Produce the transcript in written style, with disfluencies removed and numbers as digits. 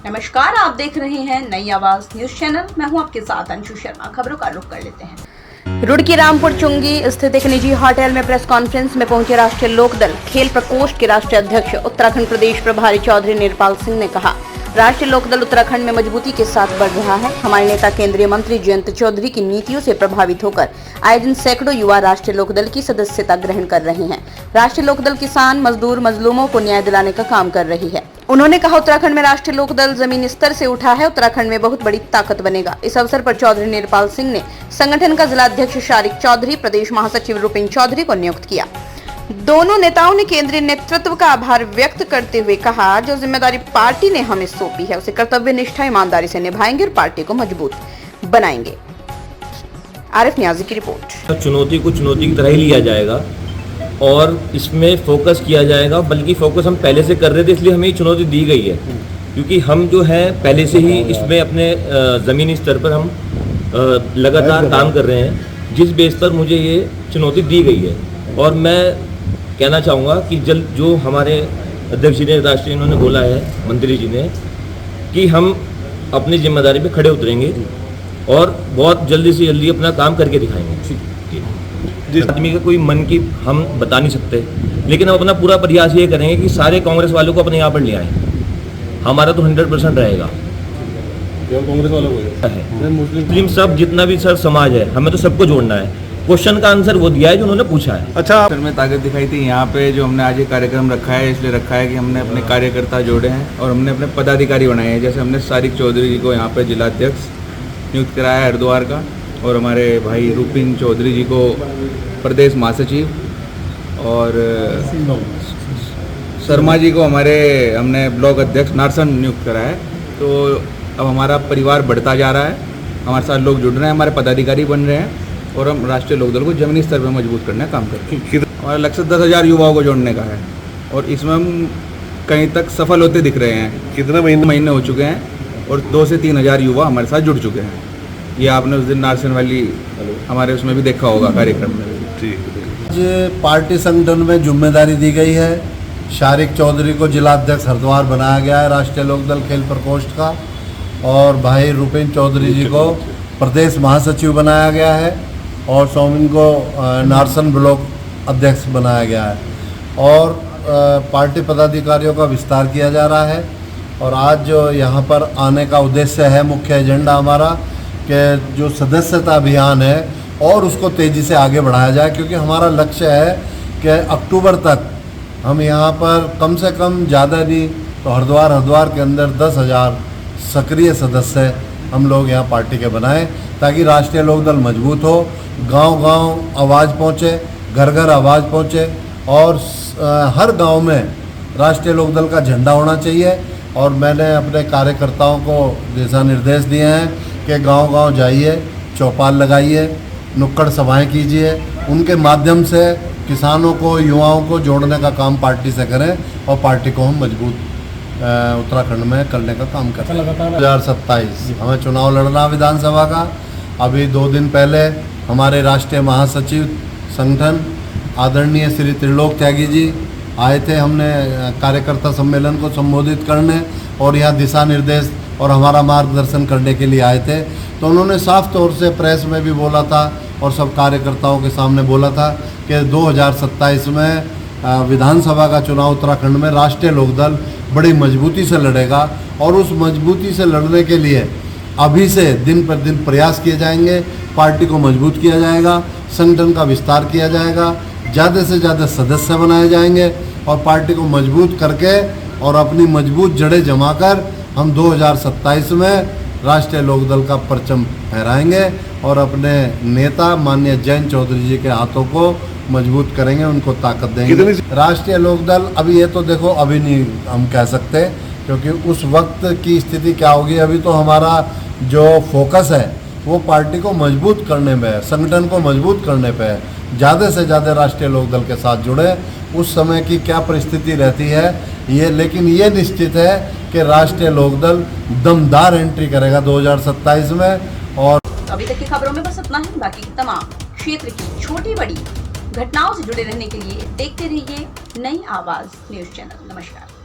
नमस्कार, आप देख रहे हैं नई आवाज न्यूज चैनल। मैं हूं आपके साथ अंशु शर्मा। खबरों का रुख कर लेते हैं। रुड़की रामपुर चुंगी स्थित एक निजी होटल में प्रेस कॉन्फ्रेंस में पहुंचे राष्ट्रीय लोकदल खेल प्रकोष्ठ के राष्ट्रीय अध्यक्ष उत्तराखंड प्रदेश प्रभारी चौधरी निरपाल सिंह ने कहा, राष्ट्रीय लोकदल उत्तराखंड में मजबूती के साथ बढ़ रहा है। हमारे नेता केंद्रीय मंत्री जयंत चौधरी की नीतियों से प्रभावित होकर आए दिन सैकड़ों युवा राष्ट्रीय लोकदल की सदस्यता ग्रहण कर रहे हैं। राष्ट्रीय लोकदल किसान, मजदूर, मजलूमों को न्याय दिलाने का काम कर रही है। उन्होंने कहा, उत्तराखंड में राष्ट्रीय लोकदल जमीनी स्तर से उठा है, उत्तराखंड में बहुत बड़ी ताकत बनेगा। इस अवसर पर चौधरी निरपाल सिंह ने संगठन का जिला अध्यक्ष शारिक चौधरी, प्रदेश महासचिव रुपिन चौधरी को नियुक्त किया। दोनों नेताओं ने केंद्रीय नेतृत्व का आभार व्यक्त करते हुए कहा, जो जिम्मेदारी पार्टी ने हमें सौंपी है उसे कर्तव्य निष्ठा, ईमानदारी से निभाएंगे और पार्टी को मजबूत बनाएंगे। आरिफ नियाजी की रिपोर्ट। चुनौती को चुनौती की तरह ही लिया जाएगा और इसमें फोकस किया जाएगा, बल्कि फोकस हम पहले से कर रहे थे, इसलिए हमें ये चुनौती दी गई है, क्योंकि हम जो है पहले से ही इसमें अपने ज़मीनी स्तर पर हम लगातार काम कर रहे हैं, जिस बेस पर मुझे ये चुनौती दी गई है। और मैं कहना चाहूँगा कि जल्द जो हमारे अध्यक्ष जी ने राष्ट्रीय इन्होंने बोला है, मंत्री जी ने, कि हम अपनी जिम्मेदारी पे खड़े उतरेंगे और बहुत जल्दी से जल्दी अपना काम करके दिखाएंगे। जिस आदमी का कोई मन की हम बता नहीं सकते, लेकिन हम अपना पूरा प्रयास ये करेंगे कि सारे कांग्रेस वालों को अपने यहाँ पर ले आए। हमारा तो 100% रहेगा। कांग्रेस वालों को है मुस्लिम सब जितना भी सर समाज है, हमें तो सबको जोड़ना है। क्वेश्चन का आंसर वो दिया है जो उन्होंने पूछा है। अच्छा, में ताकत दिखाई थी। यहाँ पे जो हमने आज ये कार्यक्रम रखा है, इसलिए रखा है कि हमने अपने कार्यकर्ता जोड़े हैं और हमने अपने पदाधिकारी बनाए हैं। जैसे हमने शारिक चौधरी जी को यहाँ पे जिला अध्यक्ष नियुक्त कराया है हरिद्वार का, और हमारे भाई रुपिन चौधरी जी को प्रदेश महासचिव, और शर्मा जी को हमने ब्लॉक अध्यक्ष नारसन नियुक्त करा है। तो अब हमारा परिवार बढ़ता जा रहा है, हमारे साथ लोग जुड़ रहे हैं, हमारे पदाधिकारी बन रहे हैं, और हम राष्ट्रीय लोकदल को जमीनी स्तर पर मजबूत करने का काम करते हैं। हमारा लक्ष्य 10,000 युवाओं को जोड़ने का है, और इसमें हम कहीं तक सफल होते दिख रहे हैं। कितने महीने हो चुके हैं और 2 से 3 हज़ार युवा हमारे साथ जुड़ चुके हैं। ये आपने उस दिन नारसन वाली हमारे उसमें भी देखा होगा कार्यक्रम में। आज पार्टी संगठन में जिम्मेदारी दी गई है। शारिक चौधरी को जिला अध्यक्ष हरिद्वार बनाया गया है राष्ट्रीय लोकदल खेल प्रकोष्ठ का, और भाई रुपिन चौधरी जी को प्रदेश महासचिव बनाया गया है, और सौमिन को नारसन ब्लॉक अध्यक्ष बनाया गया है, और पार्टी पदाधिकारियों का विस्तार किया जा रहा है। और आज जो यहाँ पर आने का उद्देश्य है, मुख्य एजेंडा हमारा कि जो सदस्यता अभियान है और उसको तेज़ी से आगे बढ़ाया जाए, क्योंकि हमारा लक्ष्य है कि अक्टूबर तक हम यहाँ पर कम से कम, ज़्यादा नहीं तो हरिद्वार के अंदर 10,000 सक्रिय सदस्य हम लोग यहाँ पार्टी के बनाएं, ताकि राष्ट्रीय लोकदल मजबूत हो, गांव-गांव आवाज़ पहुँचे, घर घर आवाज़ पहुँचे, और हर गांव में राष्ट्रीय लोकदल का झंडा होना चाहिए। और मैंने अपने कार्यकर्ताओं को दिशा निर्देश दिए हैं कि गांव-गांव जाइए, चौपाल लगाइए, नुक्कड़ सभाएं कीजिए, उनके माध्यम से किसानों को, युवाओं को जोड़ने का काम पार्टी से करें, और पार्टी को हम मजबूत उत्तराखंड में करने का काम करें। 2027 हमें चुनाव लड़ना विधानसभा का। अभी 2 दिन पहले हमारे राष्ट्रीय महासचिव संगठन आदरणीय श्री त्रिलोक त्यागी जी आए थे, हमने कार्यकर्ता सम्मेलन को संबोधित करने और यहाँ दिशा निर्देश और हमारा मार्गदर्शन करने के लिए आए थे। तो उन्होंने साफ तौर से प्रेस में भी बोला था और सब कार्यकर्ताओं के सामने बोला था कि 2027 में विधानसभा का चुनाव उत्तराखंड में राष्ट्रीय लोकदल बड़ी मजबूती से लड़ेगा, और उस मजबूती से लड़ने के लिए अभी से दिन पर दिन प्रयास किए जाएंगे। पार्टी को मजबूत किया जाएगा, संगठन का विस्तार किया जाएगा, ज़्यादा से ज़्यादा सदस्य बनाए जाएंगे, और पार्टी को मजबूत करके और अपनी मजबूत जड़ें जमाकर हम 2027 में राष्ट्रीय लोकदल का परचम फहराएंगे, और अपने नेता माननीय जयंत चौधरी जी के हाथों को मजबूत करेंगे, उनको ताकत देंगे। राष्ट्रीय लोकदल अभी ये तो देखो, अभी नहीं हम कह सकते, क्योंकि उस वक्त की स्थिति क्या होगी। अभी तो हमारा जो फोकस है वो पार्टी को मजबूत करने में है, संगठन को मजबूत करने पे है। ज़्यादा से ज़्यादा राष्ट्रीय लोकदल के साथ जुड़े, उस समय की क्या परिस्थिति रहती है ये, लेकिन ये निश्चित है कि राष्ट्रीय लोकदल दमदार एंट्री करेगा 2027 में। और अभी तक की खबरों में बस इतना ही। बाकी की तमाम क्षेत्र की छोटी बड़ी घटनाओं से जुड़े रहने के लिए देखते रहिए नई आवाज न्यूज चैनल। नमस्कार।